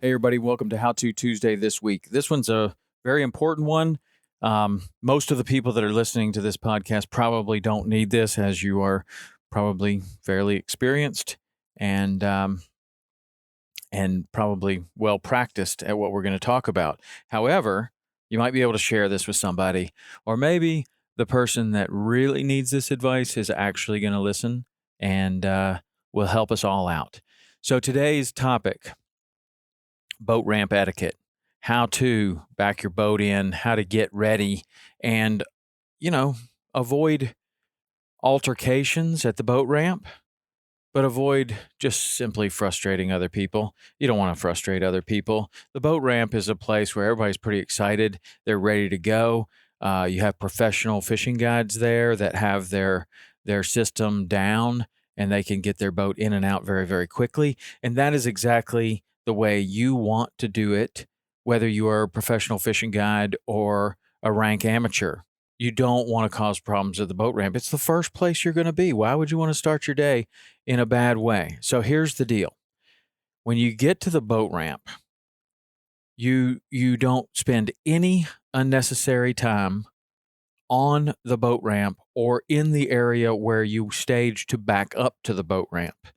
Hey, everybody, welcome to How To Tuesday this week. This one's a very important one. Most of the people that are listening to this podcast probably don't need this, as you are probably fairly experienced and probably well practiced at what we're going to talk about. However, you might be able to share this with somebody, or maybe the person that really needs this advice is actually going to listen and will help us all out. So today's topic: boat ramp etiquette, how to back your boat in, how to get ready, and, you know, avoid altercations at the boat ramp, but avoid just simply frustrating other people. You don't want to frustrate other people. The boat ramp is a place where everybody's pretty excited, they're ready to go. You have professional fishing guides there that have their system down, and they can get their boat in and out very, very quickly. And that is exactly the way you want to do it, whether you are a professional fishing guide or a rank amateur. You don't want to cause problems at the boat ramp. It's the first place you're going to be. Why would you want to start your day in a bad way? So here's the deal. When you get to the boat ramp, you don't spend any unnecessary time on the boat ramp or in the area where you stage to back up to the boat ramp.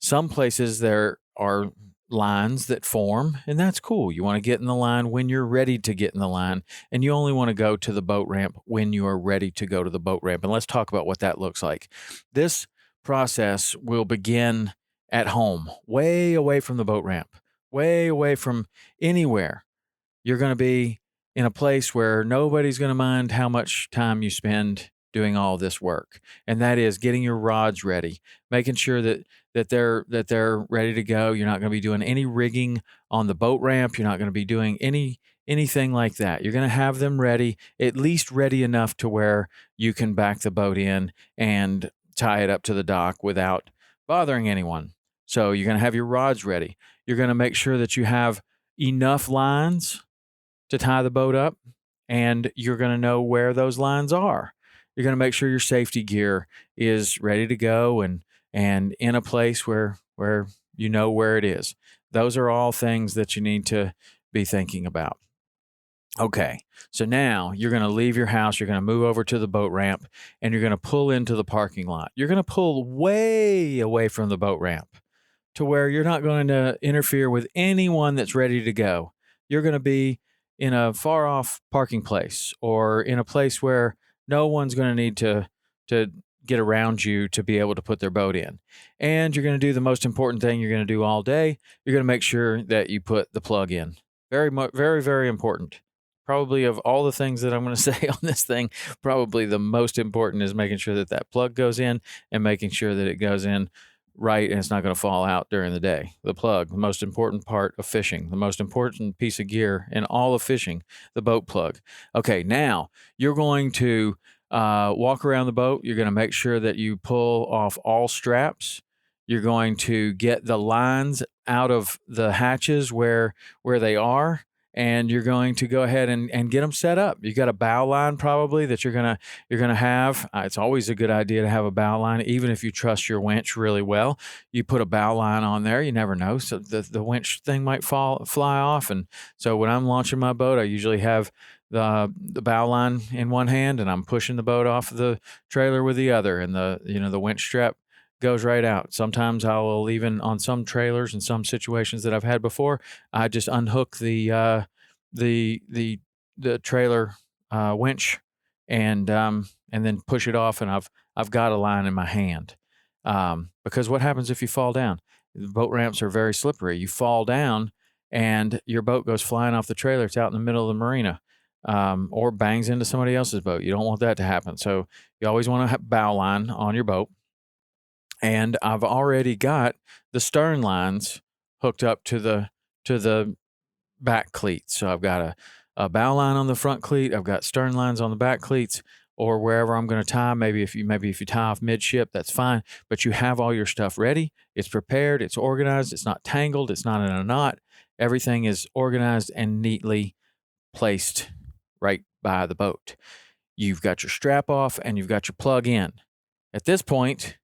Some places there are lines that form, and that's cool. You want to get in the line when you're ready to get in the line, and you only want to go to the boat ramp when you are ready to go to the boat ramp. And let's talk about what that looks like. This process will begin at home, way away from the boat ramp, way away from anywhere. You're going to be in a place where nobody's going to mind how much time you spend doing all this work. And that is getting your rods ready, making sure that they're ready to go. You're not going to be doing any rigging on the boat ramp. You're not going to be doing anything like that. You're going to have them ready, at least ready enough to where you can back the boat in and tie it up to the dock without bothering anyone. So you're going to have your rods ready. You're going to make sure that you have enough lines to tie the boat up, and you're going to know where those lines are. You're going to make sure your safety gear is ready to go and in a place where you know where it is. Those are all things that you need to be thinking about. Okay, so now you're going to leave your house, you're going to move over to the boat ramp, and you're going to pull into the parking lot. You're going to pull way away from the boat ramp to where you're not going to interfere with anyone that's ready to go. You're going to be in a far off parking place or in a place where no one's going to need to get around you to be able to put their boat in. And you're going to do the most important thing you're going to do all day. You're going to make sure that you put the plug in. Very, very important. Probably of all the things that I'm going to say on this thing, probably the most important is making sure that that plug goes in and making sure that it goes in right and it's not going to fall out during the day. The plug, the most important part of fishing, the most important piece of gear in all of fishing, the boat plug. Okay, now you're going to walk around the boat. You're going to make sure that you pull off all straps. You're going to get the lines out of the hatches where they are, and you're going to go ahead and get them set up. You got a bow line probably that you're gonna have. It's always a good idea to have a bow line, even if you trust your winch really well. You put a bow line on there. You never know, so the winch thing might fly off. And so when I'm launching my boat, I usually have the bow line in one hand, and I'm pushing the boat off the trailer with the other, and the winch strap goes right out. Sometimes I will, even on some trailers and some situations that I've had before, I just unhook the trailer winch and then push it off, and I've got a line in my hand. Because what happens if you fall down? The boat ramps are very slippery. You fall down and your boat goes flying off the trailer. It's out in the middle of the marina. Or bangs into somebody else's boat. You don't want that to happen. So you always want to have bow line on your boat. And I've already got the stern lines hooked up to the back cleats. So I've got a bow line on the front cleat. I've got stern lines on the back cleats, or wherever I'm going to tie. Maybe if you tie off midship, that's fine. But you have all your stuff ready. It's prepared. It's organized. It's not tangled. It's not in a knot. Everything is organized and neatly placed right by the boat. You've got your strap off and you've got your plug in. At this point,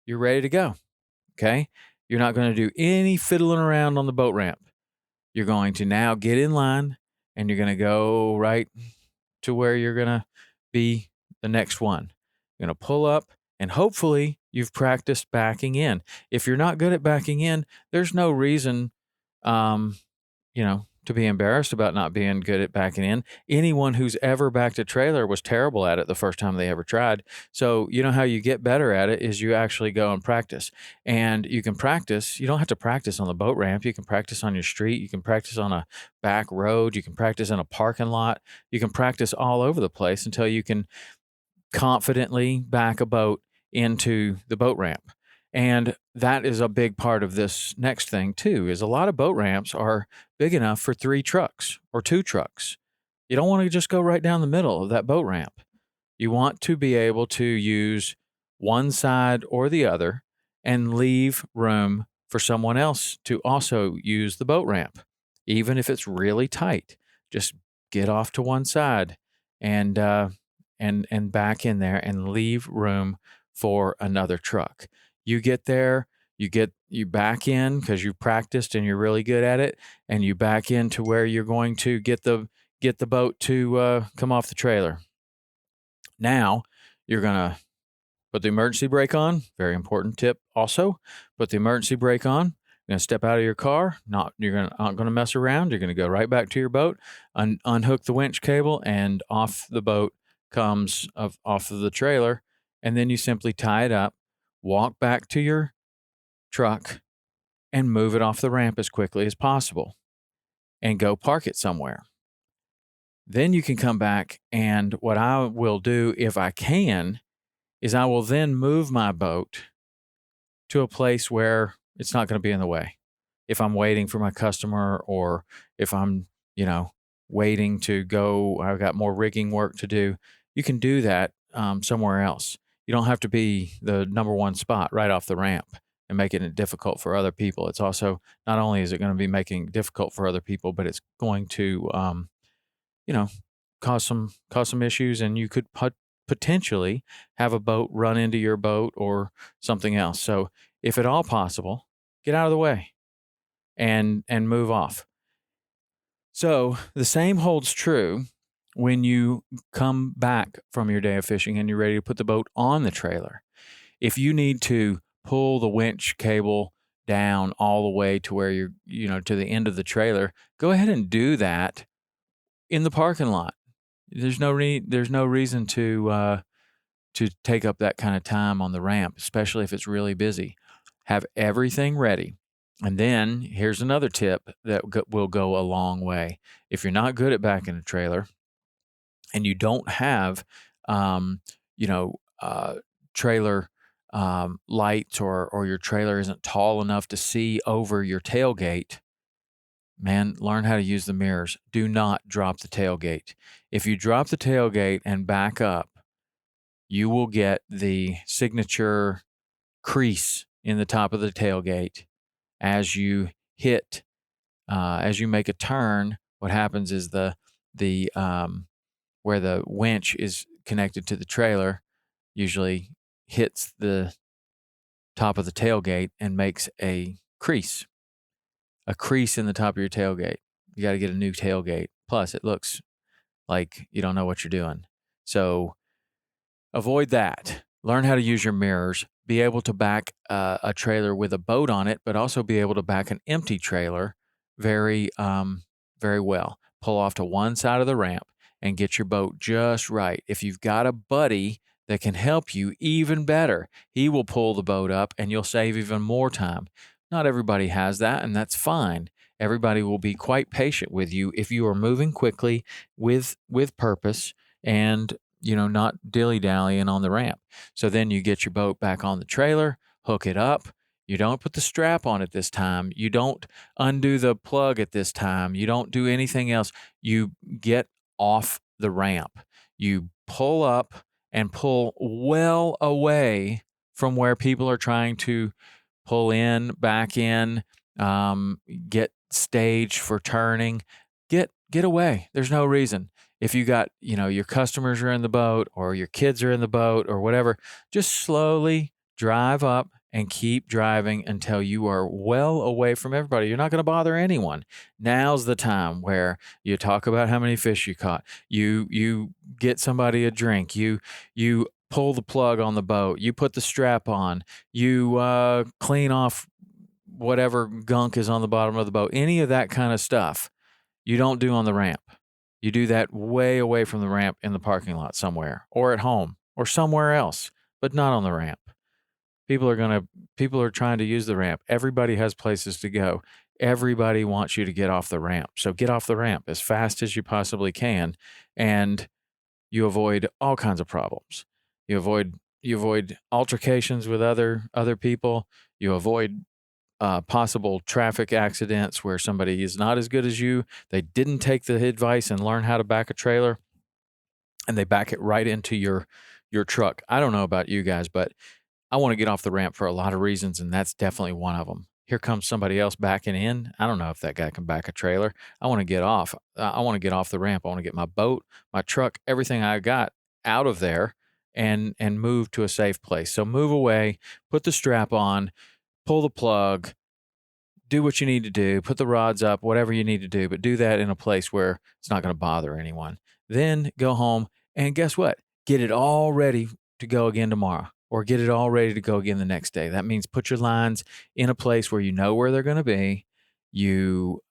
you're ready to go. Okay? You're not going to do any fiddling around on the boat ramp. You're going to now get in line and you're going to go right to where you're going to be the next one. You're going to pull up and hopefully you've practiced backing in. If you're not good at backing in, there's no reason, um, to be embarrassed about not being good at backing in. Anyone who's ever backed a trailer was terrible at it the first time they ever tried. So, you know how you get better at it is you actually go and practice. And you can practice, you don't have to practice on the boat ramp. You can practice on your street. You can practice on a back road. You can practice in a parking lot. You can practice all over the place until you can confidently back a boat into the boat ramp. And that is a big part of this next thing too, is a lot of boat ramps are big enough for 3 trucks or 2 trucks. You don't want to just go right down the middle of that boat ramp. You want to be able to use one side or the other and leave room for someone else to also use the boat ramp. Even if it's really tight, just get off to one side and back in there and leave room for another truck. You get there, you back in because you practiced and you're really good at it, and you back into where you're going to get the boat to come off the trailer. Now you're gonna put the emergency brake on. Very important tip. Also, put the emergency brake on. You're gonna step out of your car. Not gonna mess around. You're gonna go right back to your boat, unhook the winch cable, and off the boat comes off of the trailer. And then you simply tie it up, walk back to your truck, and move it off the ramp as quickly as possible, and go park it somewhere. Then you can come back, and what I will do if I can is I will then move my boat to a place where it's not going to be in the way. If I'm waiting for my customer or if I'm, waiting to go, I've got more rigging work to do, you can do that somewhere else. You don't have to be the number one spot right off the ramp and making it difficult for other people. It's also, not only is it going to be making it difficult for other people, but it's going to, you know, cause some issues, and you could potentially have a boat run into your boat or something else. So, if at all possible, get out of the way and move off. So, the same holds true when you come back from your day of fishing and you're ready to put the boat on the trailer. If you need to pull the winch cable down all the way to where you're, to the end of the trailer, go ahead and do that in the parking lot. There's no reason to take up that kind of time on the ramp, especially if it's really busy. Have everything ready. And then here's another tip that will go a long way. If you're not good at backing a trailer and you don't have, you know, trailer lights, or your trailer isn't tall enough to see over your tailgate, man, learn how to use the mirrors. Do not drop the tailgate. If you drop the tailgate and back up, you will get the signature crease in the top of the tailgate as you as you make a turn. What happens is the where the winch is connected to the trailer usually hits the top of the tailgate and makes a crease in the top of your tailgate. You got to get a new tailgate. Plus, it looks like you don't know what you're doing. So avoid that. Learn how to use your mirrors. Be able to back a trailer with a boat on it, but also be able to back an empty trailer very, very well. Pull off to one side of the ramp and get your boat just right. If you've got a buddy that can help you, even better. He will pull the boat up and you'll save even more time. Not everybody has that, and that's fine. Everybody will be quite patient with you if you are moving quickly with purpose and not dilly-dallying on the ramp. So then you get your boat back on the trailer, hook it up. You don't put the strap on it this time. You don't undo the plug at this time. You don't do anything else. You get off the ramp. You pull up and pull well away from where people are trying to pull in, back in, get staged for turning. Get away. There's no reason. If you got, your customers are in the boat or your kids are in the boat or whatever, just slowly drive up and keep driving until you are well away from everybody. You're not going to bother anyone. Now's the time where you talk about how many fish you caught. You get somebody a drink. You pull the plug on the boat. You put the strap on. You clean off whatever gunk is on the bottom of the boat. Any of that kind of stuff you don't do on the ramp. You do that way away from the ramp in the parking lot somewhere, or at home, or somewhere else, but not on the ramp. People are trying to use the ramp. Everybody has places to go. Everybody wants you to get off the ramp. So get off the ramp as fast as you possibly can, and you avoid all kinds of problems. You avoid altercations with other people. You avoid possible traffic accidents where somebody is not as good as you. They didn't take the advice and learn how to back a trailer, and they back it right into your truck. I don't know about you guys, but I want to get off the ramp for a lot of reasons, and that's definitely one of them. Here comes somebody else backing in. I don't know if that guy can back a trailer. I want to get off. I want to get off the ramp. I want to get my boat, my truck, everything I got out of there and move to a safe place. So move away, put the strap on, pull the plug, do what you need to do, put the rods up, whatever you need to do, but do that in a place where it's not going to bother anyone. Then go home and guess what? Get it all ready to go again tomorrow, or get it all ready to go again the next day. That means put your lines in a place where you know where they're going to be. You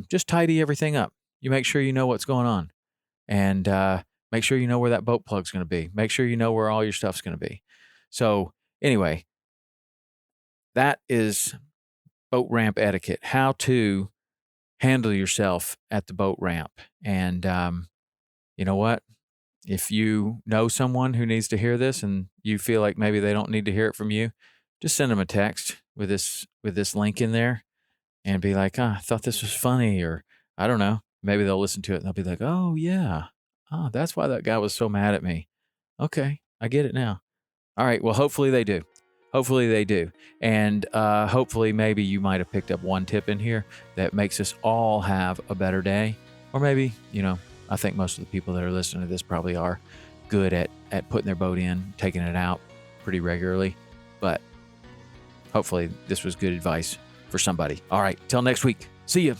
just tidy everything up. You make sure you know what's going on, and make sure you know where that boat plug's going to be. Make sure you know where all your stuff's going to be. So anyway, that is boat ramp etiquette, how to handle yourself at the boat ramp. And you know what? If you know someone who needs to hear this and you feel like maybe they don't need to hear it from you, just send them a text with this link in there and be like, I thought this was funny, or I don't know. Maybe they'll listen to it and they'll be like, oh yeah. Oh, that's why that guy was so mad at me. Okay, I get it now. All right. Well, hopefully they do. Hopefully they do. And hopefully maybe you might have picked up one tip in here that makes us all have a better day. Or maybe, I think most of the people that are listening to this probably are good at putting their boat in, taking it out pretty regularly. But hopefully this was good advice for somebody. All right. Till next week. See you.